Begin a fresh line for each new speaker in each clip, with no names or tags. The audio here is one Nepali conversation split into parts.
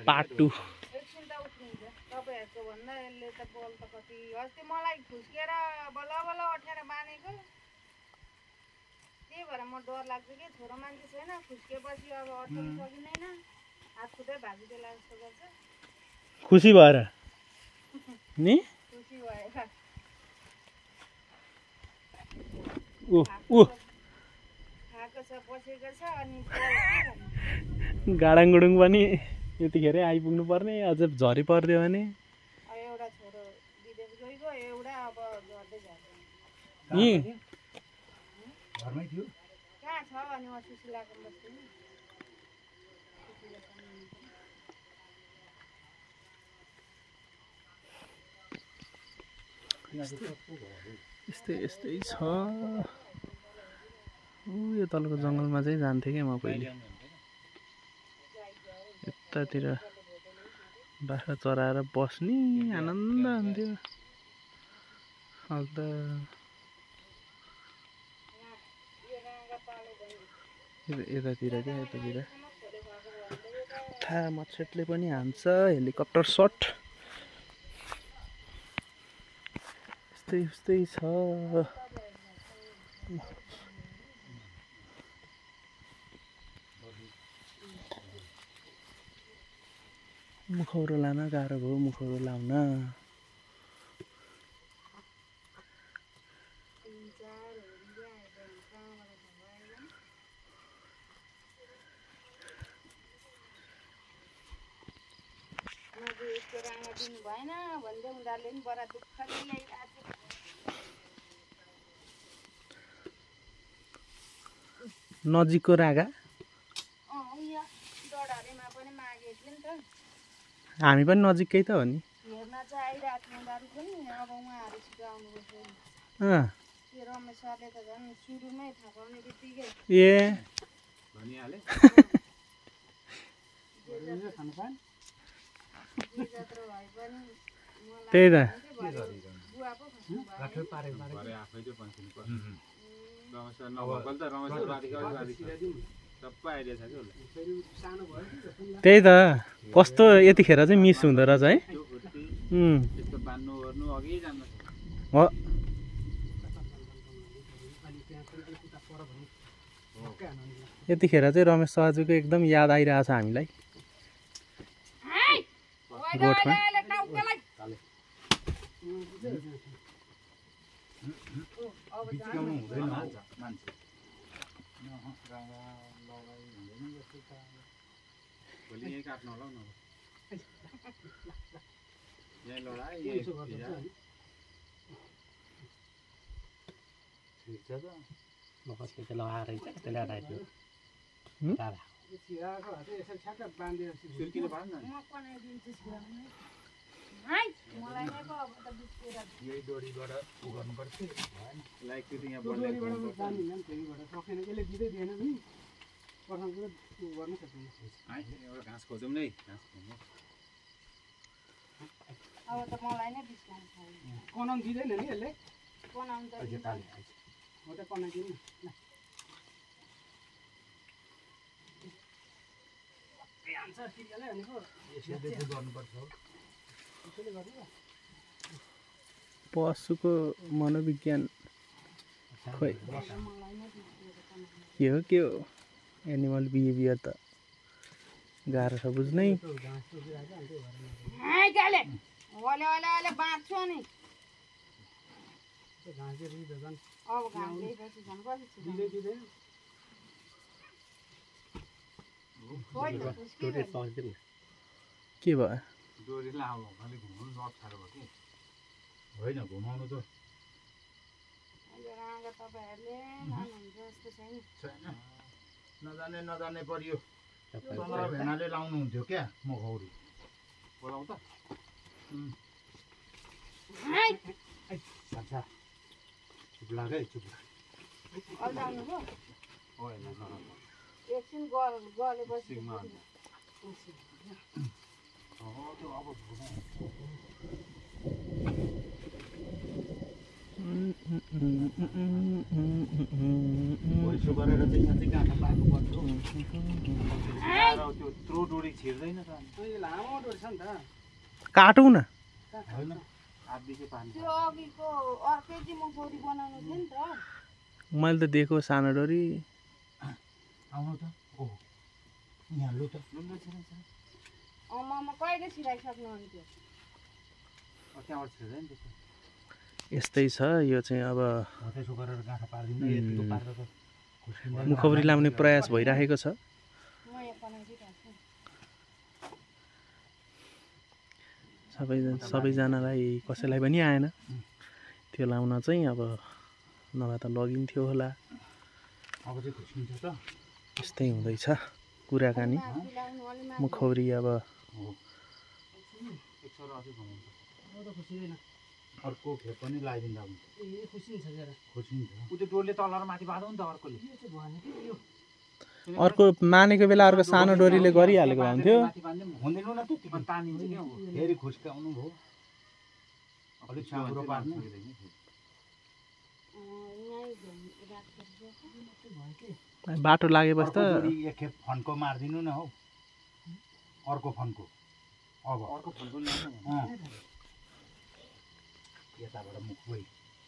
पार्ट 2
एकछिन त उठ्नुहुन्छ तपाईहरुको भन्दा यसले त बल त कति अस्ति मलाई खुस्केर बल्ल बल्ल उठेर बानेको त्यही भएर म डर लाग्छ के छोरो मान्छे छैन खुस्केपछि अब अठ्याउन सकिँदैन हात खुट्टै भागिदेला जस्तो गर्छ
खुसी भएर नि
खुसी भएर
उ
खाएको छ बसेको छ अनि
गाडाङगुडुङ पनि यतिखेरै आइपुग्नु पर्ने अझ झरी पर्दियो भने
एउटा छोरो विदेश गइगयो एउटा अब झर्दै जान्छ
नि
घरमै थियो
कहाँ छ अनि म सुशीलाको बस्छु नि
यस्तै छ यो तलको जङ्गलमा चाहिँ जान्थेँ क्या म पहिले यतातिर बाख्रा चराएर बस्ने आनन्द हुन्थ्यो अहिले त यतातिर क्या यतातिर थाहा मच्छेटले पनि हान्छ हेलिकप्टर सट यस्तै छ मुखौरो लान गाह्रो भयो मुखौरो लाउन
भएन भन्दै उनीहरूले पनि बडा दुःखले ल्याइरहेको
नजिकको रागा
डढारेमा पनि मागेको थियो नि त
हामी पनि नजिकै त हो नि
हेर्न चाहिँ आइरहेको थियो उनीहरू पनि अब उहाँहरू छिटो आउनुपर्छ त्यो रमेश सरले त झन् सुरुमै थाहा पाउने बित्तिकै
ए
भनिहाले
जत्रो भए पनि
त्यही त
बुवा पो
राख्यो पारे
आफै त्यो पन्छिनु पर्छ रमेश नभएको त रमेश सबै आइडिया छ कि
त्यही त कस्तो यतिखेर चाहिँ मिस हुँदो रहेछ है
त्यस्तो बान्नु गर्नु अघि जानु
हो यतिखेर चाहिँ रमेश सहजुको एकदम याद आइरहेछ हामीलाई गोठमा
भोलि यहीँ काट्नु होला न यहीँ लडाइ सुर्किनु पाएन
यही डोरीबाट उ गर्नुपर्छ
लाइक त्यो यहाँ बढ्दै एउटा घाँस खोजौँ नै घाँस खोज्नु
अब त मलाई नै बिस्काउनु छ
कनाउनु दिँदैन नि यसले
बनाउनु त
म त कनाइदिनु गर्नुपर्छ
पशुको मनोविज्ञान खोइ के हो एनिमल बिहेभियर त गाह्रो छ बुझ्नै
बाँच्छु नि अब
के भयो
डोरीलाई अब खालि घुमाउनु अप्ठ्यारो भयो कि होइन घुमाउनु त
छैन नजाने परियो भेनाले लाउनुहुन्थ्यो क्या मखौरी
बोलाउँ त
चुप लाग्यो चुप
एकछिन गलेपछि
गरेर चाहिँ यहाँ चाहिँ गाँठा पार्नु पर्छ अब त्यो त्रो डोरी छिर्दैन त
लामो डोरी छ नि त
काटौँ न
होइन आधीको पानी
त्यो अघिको अर्कै चाहिँ मुखौरी बनाउनु थियो नि त
मैले त दिएको सानो डोरी
आउनु त ओहो यहाँ लु त
मामा कहिले छिराइसक्नुहुन्थ्यो
त्यहाँबाट छिर्दैन त्यस्तो
यस्तै छ यो चाहिँ अब
हो त्यसो गरेर गाँठा पारिदिनु यतिको पारेर त खुस्किँदैन
मुखौरी लाउने प्रयास भइरहेको छ
म यहाँ बनाइदिइरहेको छु
सबैजनालाई कसैलाई पनि आएन त्यो लाउन चाहिँ अब नभए त लगिन्थ्यो होला
अब चाहिँ खुस्किन्छ त
यस्तै हुँदैछ कुराकानी मुखौरी अब
अर्को खेप पनि लगाइदिँदा हुन्छ
खुसिन्छ जरा
खुस्किन्छ उ त्यो डोरीले तल र माथि बाँधौ नि त अर्कोले
अर्को मानेको बेला अर्को सानो डोरीले गरिहालेको हुन्थ्यो
हुँदैन न त्यतिको तानिन्छ क्या फेरि खुस्काउनु भयो अलिक साँग्रो पार्नु
बाटो लागेपछि त
एक खेप फन्को मारिदिनु न हौ अर्को फन्को अब अर्को फन्को यताबाट मुख गई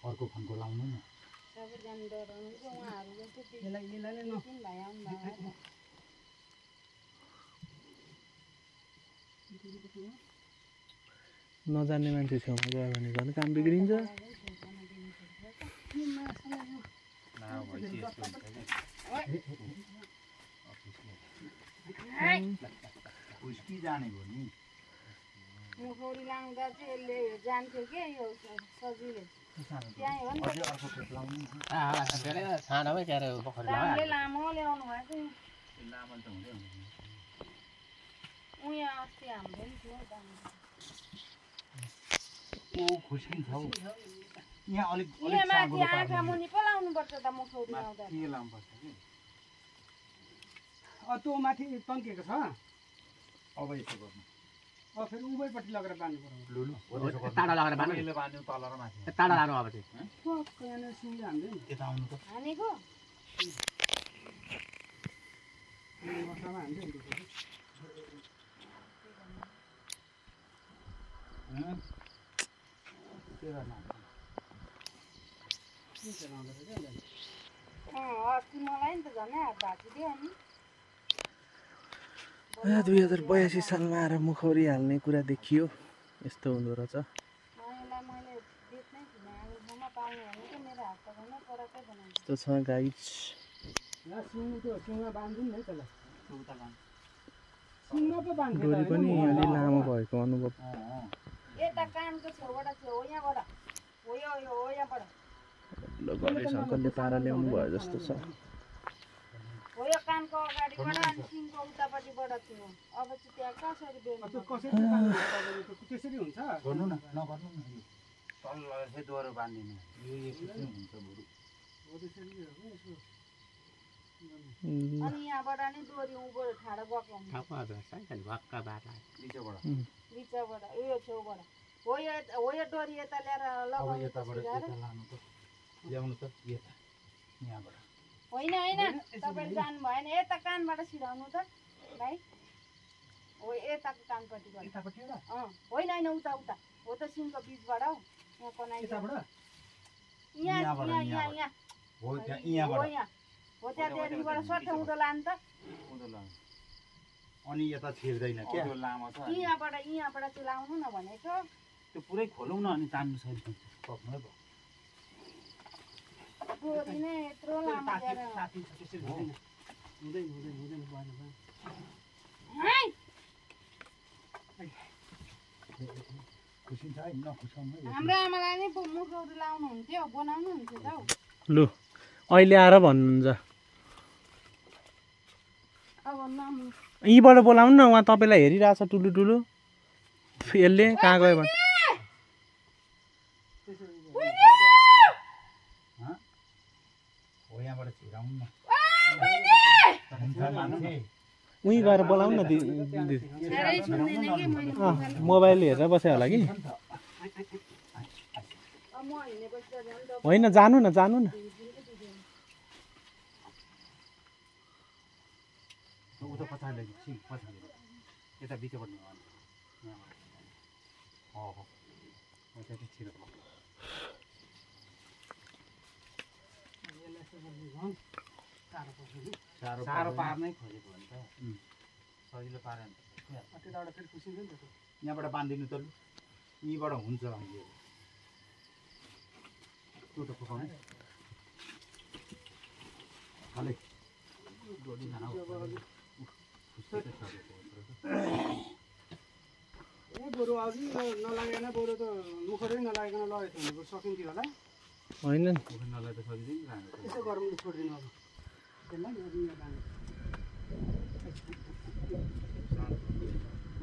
अर्को फन्को लाउनु न
सबैजना डराउनुहुन्छ उहाँहरू जस्तो
नजान्ने मान्छे छेउमा गयो भने झन् काम बिग्रिन्छ
खुस्की जाने हो नि
मुखौरी लाउँदा चाहिँ यसले जान्थ्यो क्या यो सजिलो त्यहीँ हो नि
अर्को खेप लाउनु
दामले लामो ल्याउनु भएको
लामो त हुँदै हुन्छ
उहाँ अस्ति हाम्रो नि थियो दाम
ओ खुस्किन्छ हौ यहाँ अलिक
यहाँ माथि आँखा मुनि पो लाउनुपर्छ त मुखौरी लाउँदा
के लाउनुपर्छ कि
त्यो माथि तन्किएको छ
अब यसो गर्नु
फेरि उभयपट्टि लगेर बाँध्नु पर्यो
टाढा लगाएर बाँध्नु
यसले बाँध्नु तल र माथि
टाढा लानु अब चाहिँ
यहाँनिर सिङले हान्दैन
यता आउनु त
हानेको
बर्खामा हान्दैन
के गर्नु
अस्ति मलाई नि त झनै हात भाँचिदियो अनि
2082 सालमा आएर मुखौरी हाल्ने कुरा देखियो यस्तो हुँदो रहेछ
यसलाई मैले बेच्नै थिइनँ आलुमा पाउने भनेको मेरो हात त भन्न पराकै बनाउँछु
यस्तो छ गाइज
यहाँ सिङमा बाँधिदिउँ न है त्यसलाई सिङमा पो बाँध्छ
डोरी पनि अलि लामो भएको अनुभव
यता कानको छेउबाट थियो हो यहाँबाट हो यहाँबाट
गणेश अङ्कलले पारा ल्याउनु भयो जस्तो छ
हो यो कानको अगाडिबाट अनि सिङको उतापट्टिबाट थियो अब चाहिँ त्यहाँ कसरी बेच्नु
कसरी बाँध्नु त्यसरी हुन्छ
गर्नु न नगर्नु न यो तल लगेर फेरि दोहोरो बाँधिदिनु यो यसरी हुन्छ बरु
अनि यहाँबाट नि डोरी उँभो ठाडो गएको हुन्छ बिचबाट उयो छेउबाट हो यो डोरी यता ल्याएर
अब
लगाउनु
यताबाट यता लानु त ल्याउनु त यता यहाँबाट
होइन तपाईँले जानु भएन यता कानबाट छिराउनु त भाइ हो यताको कानपट्टिबाट होइन उता हो त सिङको बिचबाट हौ यहाँ बनाइदिनु यहाँ
हो त्यहाँ यहाँबाट
हो त्यहाँ डेरीबाट सट्ट उँधो लानु त
अनि यता छिर्दैन क्या लामो छ
यहाँबाट चाहिँ लाउनु न भनेको
त्यो पुरै खोलौँ न अनि तान्नु सक्छ सक्नै भयो
डोरी नै यत्रो लामो गरेर
खुसिन्छ है नखुसाउनु
हाम्रो आमालाई नै मुखौरी लाउनु हुन्थ्यो बनाउनु हुन्थ्यो त हौ
लु अहिले आएर भन्नुहुन्छ
अब नाम
यहीँबाट बोलाउनु न उहाँ तपाईँलाई हेरिरहेछ ठुलो ठुलो यसले कहाँ गयो भने
हो यहाँबाट छिराउनु न
उहीँ गएर बोलाउनु न दिदी
धेरै सुन्दैन कि मैले
मोबाइल हेरेर बस्यो होला कि
अब म हिँडेपछि त झन् त
होइन जानु न
उता पछाडि सिङ पछाडि यता बिचबाट नभन त्यति छिटो साह्रो पार्नै खोजेको हो नि त सजिलो पारेन
त्यताबाट फेरि खुसिन्छ नि त
यहाँबाट बाँधिदिनु त लु यहीँबाट हुन्छ अहिले त्यो त फुकाउनु खाले
बरु अघि नलागेन बरु त मुखरै नलागेन लगेको थियो भने सकिन्थ्यो होला
होइन नि
नलाई त सजिँदैन
यसो गरमले छोडिदिनु अब त्यसलाई नि अघि यहाँ बाँध्नु।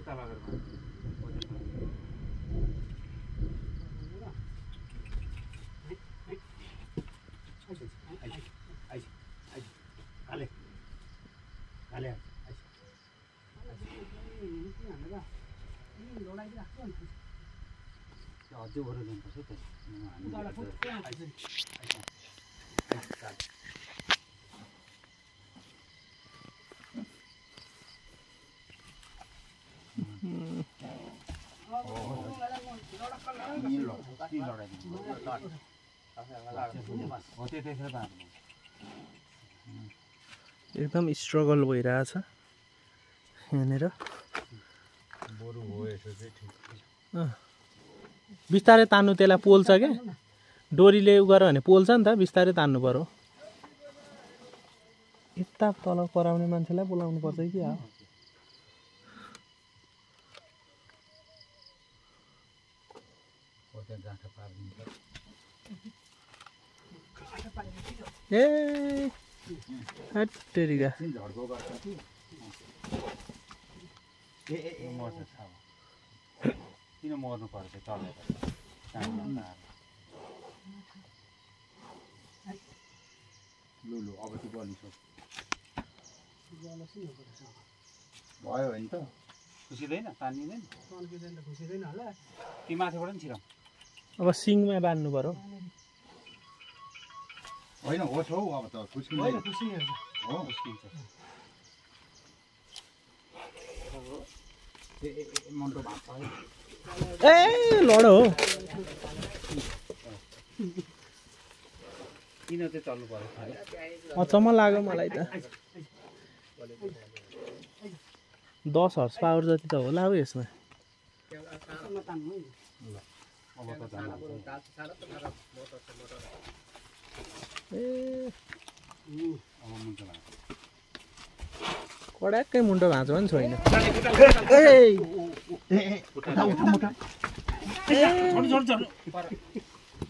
उता लगेर अझै ओह्रो जानुपर्छ
एकदम स्ट्रगल भइरहेछ यहाँनिर बिस्तारै तान्नु त्यसलाई पोल्छ क्या डोरीले उ गर भने पोल्छ नि त बिस्तारै तान्नु पर्यो यता तल कराउने मान्छेलाई बोलाउनु पर्छ कि अब ए हट्टेरिका
झड्को गर्छ कि मर्छ किन मर्नु पर्छ चलेर लु लु अब चाहिँ गर्नु भयो भने त खुसिँदैन तानिँदैन
तन्किँदैन त खुसिँदैन होला
कि माथिबाट पनि छिराउ
अब सिङमा बाँध्नु पर्यो
होइन होस् हौ अब त
होइन खुसिन्छ
हो उस्किन्छ मन्टो भात है
ए लड हो
किन चाहिँ चल्नु पर्यो
अचम्म लाग्यो मलाई त 10 हर्स पावर जति त होला हौ यसमा
अब त
ए
अब मुन्टो भात
कडाक्कै मुन्टो भाँचो पनि छैन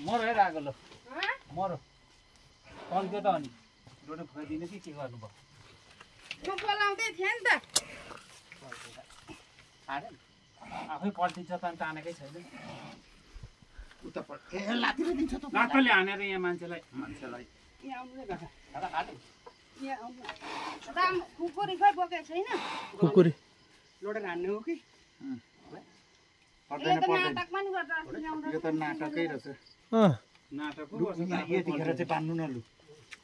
मरो है रागो ल मरो तन्क्यो त अनि रोटी खुवाइदिनु कि के गर्नुभयो
म बोलाउँदै थिएँ नि त
आफै पल्टिन्छ त तानेकै छैन लात्तले हानेर यहाँ मान्छेलाई
यहाँ आउनु नै काका यहाँ आउनु
राम कुकुरी खै बोकेको छैन
कुकुरी
लोडेर हान्ने हो कि
यसले त नाटक पनि गर्छ
यो त नाटकै रहेछ
नाटक पो
लु,
गर्छ त
यतिखेर चाहिँ बान्नु न लु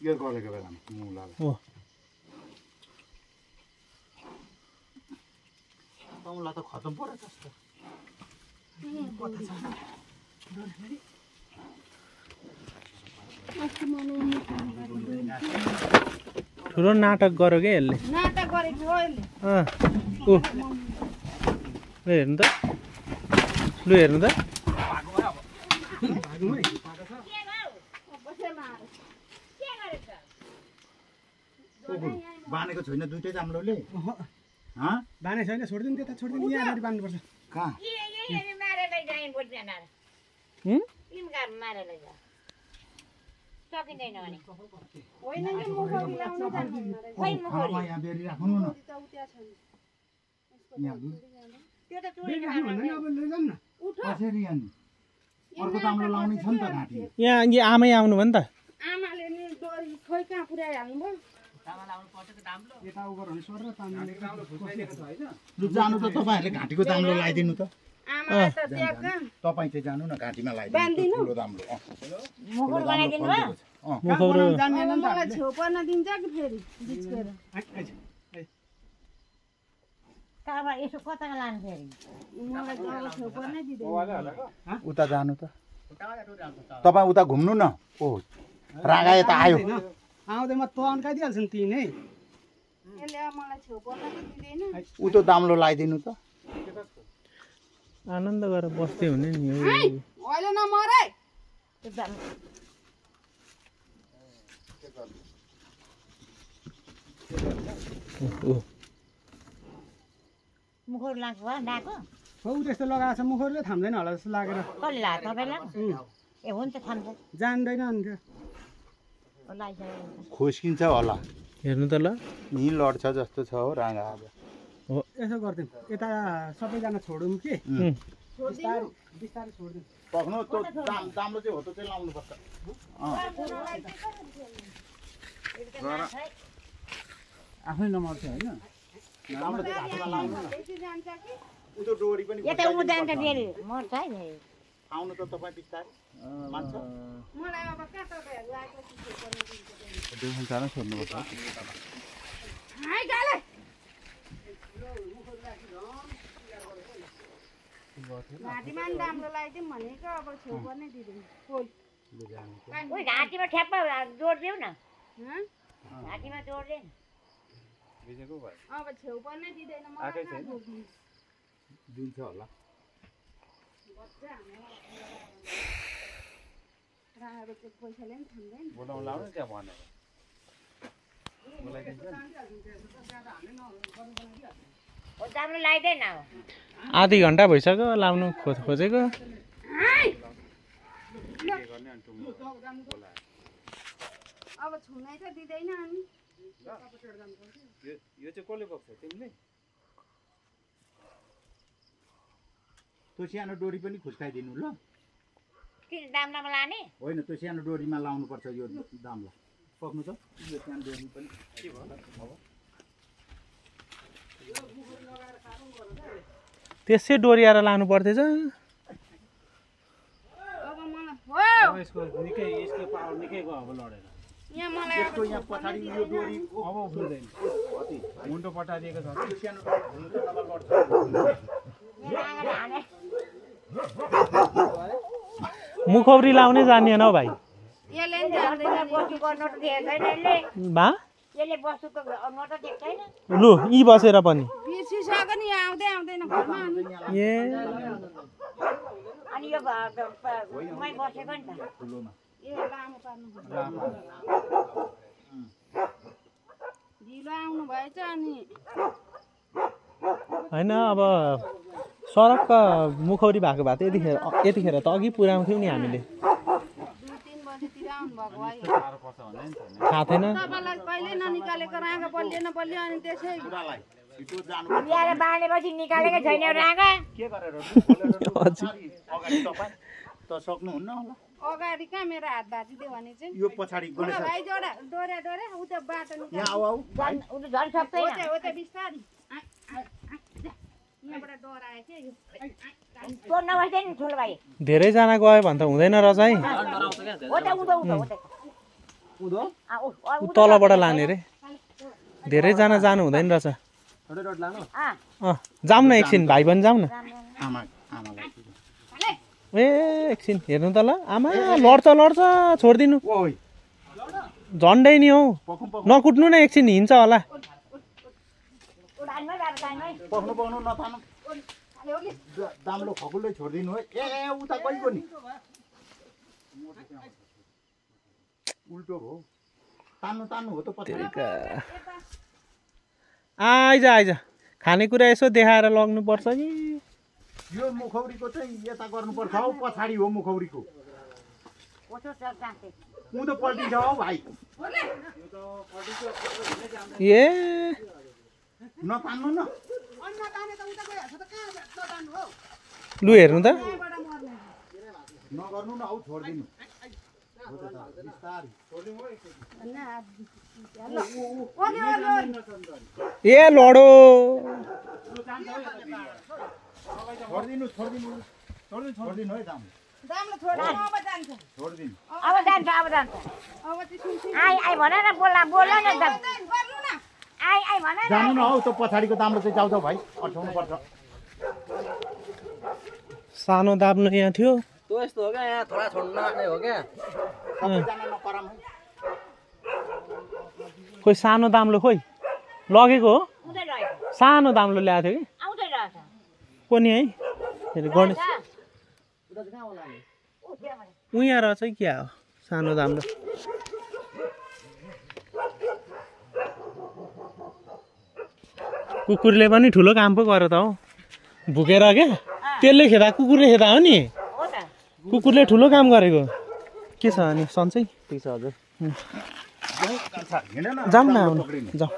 यो गरेको बेलामा मुलालाई
हो
तँलाई त खतम पऱ्यो जस्तो
ठुलो नाटक गर्यो क्या यसले
नाटक गरेको हो यसले
ऊ ल हेर्नु त लु हेर्नु त
बानेको छैन दुइटै जाम्लोले
बाने छैन छोडिदिनु त्यता छोडिदिनु यहाँ अगाडि बान्नुपर्छ
कहाँ
होइन नि मुखौरी लाउनु जान्दैन रहेछ।
खानामा यहाँ बेरी राख्नु न
चौतिया छ नि।
यहाँ लु
त्यो त
बेग राख्नु भन्दैन अब लैजाउँ न
उठो
कसरी यहाँ नि अर्को ताम्रो लाउने छ नि त घाँटी
यहाँ यहाँ आमै आउनु भयो नि त
आमाले नि डोरी खोइ कहाँ पुर्याइहाल्नु भयो
यता उ गऱ्यो भने सर र तान्ने
लु जानु त तपाईँहरूले घाँटीको दाम्रो लगाइदिनु त
आमाले त त्यहाँ कहाँ
तपाईँ चाहिँ जानु न घाँटीमा लगाइदिनु
बान्दिनु?
ठुलो दाम्रो
मुखौरी बनाइदिनु भयो
मुखौरो
जान्दैन नि त
मलाई छेउ पर्न दिन्छ कि फेरि जिस्केर
कहाँ यसो कता लानु फेरि
मलाई अब छेउ पर्नै दिँदैन
उता जानु त तपाईँ उता घुम्नु न ओ रागा यता आयो
आउँदै म त अन्काइदिइहाल्छु नि ती नै
यसले अब मलाई छेउ पर्न दिँदैन
ऊ त दाम्लो लगाइदिनु त
आनन्द गरेर बस्दै हुने नि
अहिले नमरे
मुखर लाग्छ वा डाको
हो त्यस्तो लगाएको छ मुखरले थाम्दैन होला जस्तो लागेर
कसले लाग्यो तपाईँलाई ए हुन्छ थाम्छ
जान्दैन अन्त
लगाइसक्यो
खुस्किन्छ होला
हेर्नु त ल
यहीँ लड्छ जस्तो छ हो रागा आज
यसो गरिदिउँ यता सबैजना छोडौँ कि बिस्तारै बिस्तारै छोडिदिउँ
पक्नु त्यो दाम्रो चाहिँ हो त चाहिँ लाउनुपर्छ
आफ्नै नमर्छ होइन
दाम्रो चाहिँ घाँसमा लाउनु न
बेसी जान्छ कि
ऊ त डोरी पनि
यता उ जान्छ फेरि मर्छ है
आउनु त तपाईँ बिस्तारै मान्छ
मलाई अब कहाँ तपाईँहरू आएपछि छेउ पर्न दिन्छ
दुईजना छोड्नुपर्छ
हाय गाले घाँटीमा नि राम्रो लगाइदिउँ भनेको अब छेउ पर्नै दिँदैन
उही घाँटीमा ठ्याप्प जोडिदेऊ न
हँ?
घाँटीमा जोडिदे
अब छेउ पर्नै दिँदैन मलाई कहाँ जोड्दिनु?
दिन्छ होला
बच्चा राखेको चाहिँ पैसाले पनि थाम्दैन
बोलाउनु लाउनु त्यहाँ भनेर
राम्रो लगाइदिएन अब
आधी घन्टा भइसक्यो लाउनु खोजेको
अब छुनै त दिँदैन अनि
यो चाहिँ कसले बोक्छ तिमीले
त्यो सानो डोरी पनि खुस्काइदिनु ल
किन दाममा लाने
होइन त्यो सानो डोरीमा लाउनुपर्छ यो दामलाई पक्नु त यो सानो डोरी पनि के भयो
त्यसै डोर्याएर लानु पर्थेछ
अब मलाई हो
यसको निकै यसको पावर निकै गयो अब लडेर
यहाँ मलाई अब
त्यसको यहाँ पछाडि यो डोरी
अब उफ्रिँदैन मुन्टो पटाइदिएको छ
सानो डोरी
हाने
मुखौरी लाउनै जानिएन हौ भाइ
यसले नि जान्दैन
बस्नुको नोट दिएको छैन यसले
बा
यसले बस्नुको नोट दिएको छैन
लु यी बसेर पनि
बिर्सिसक्यो नि आउँदै आउँदैन घरमा अनि
ए
अनि यो मै बसेको नि त
ए लामो पार्नु ढिलो आउनु भएछ अनि
होइन अब सरक्क मुखौरी भएको भए त यतिखेर त अघि पुर्याउँथ्यौँ नि हामीले
2-3 बजेतिर आउनु भएको भयो
थाहा थिएन
तपाईँलाई कहिले ननिकालेको राँगा बलिएन बलियो अनि त्यसै
छिटो जानु
ल्याएर बाँधेपछि निकालेकै छैन राँगा
के गरेर अगाडि तपाईँ त सक्नुहुन्न होला
अगाडि कहाँ मेरो हात भाँचिदियो भने चाहिँ
यो पछाडि गणेश
भाइ जोडा डोर्या डोर्या उ त्यो बाटो निकाल्नु
यहाँ आऊ आऊ
उनी झन् सक्दैन
होते बिस्तारी यहाँबाट डोरायो के यो
तोड नबस्दैन नि ठुलो भाइ
धेरैजना गयो भने त हुँदैन रहेछ है
हो त उँधो उँधो हो त
ऊ तलबाट लाने रे धेरैजना जानु हुँदैन रहेछ जाउँ न एकछिन भाइ पनि जाउँ न
आमा आमालाई
ए एकछिन हेर्नु त ल आमा लड्छ लड्छ छोडिदिनु
ओइ
झन्डै नि हौ
पक्नु
नकुट्नु न एकछिन हिँड्छ होला
पक्नु पक्नु नतानु दाम्लो खकुलै छोडिदिनु है ए उता गइको नि उल्टो भयो तान्नु तान्नु हो त पछाडि
आइज आइज खानेकुरा यसो देखाएर लग्नुपर्छ कि
यो मुखौरीको चाहिँ यता गर्नुपर्छ हौ पछाडि हो मुखौरीको उँधो पल्टिन्छ हौ भाइ
ए
नतान्नु न
लु हेर्नु त
नगर्नु न औ छोडिदिनु
ए लडो
छोडिदिनु छोडिदिनु छोडिदिनु है दाम
दामले छोडेर अब जान्छ
छोडिदिनु
अब जान्छ
अब चाहिँ सुन्छु
आइ आइ भन न बोला बोल न एकदम
गर्नु न
आइ आइ भन न
जानु न हौ त्यो पछाडिको दाम्रो चाहिँ जाऊ भाइ अठाउनु पर्छ
सानो दाब्लो यहाँ थियो
त्यो यस्तो हो क्या यहाँ थोडा छोड्नु नआउने हो क्या
सबैजना नपराम है
खोइ सानो दाम्लो खोइ लगेको हो
उतै रहेछ
सानो दाम्लो ल्याएको थियो कि
आउँदै रहेछ
को नि है गणेश उहाँ रहेछ है क्या हो सानो दाम्लो कुकुरले पनि ठुलो काम पो गर्यो त हौ भुकेर क्या त्यसले खेदा कुकुरले खेदा हो नि
हो त
कुकुरले ठुलो काम गरेको के छ अनि सन्चै
ठिक छ हजुर
जाउँ न आउनु जाउँ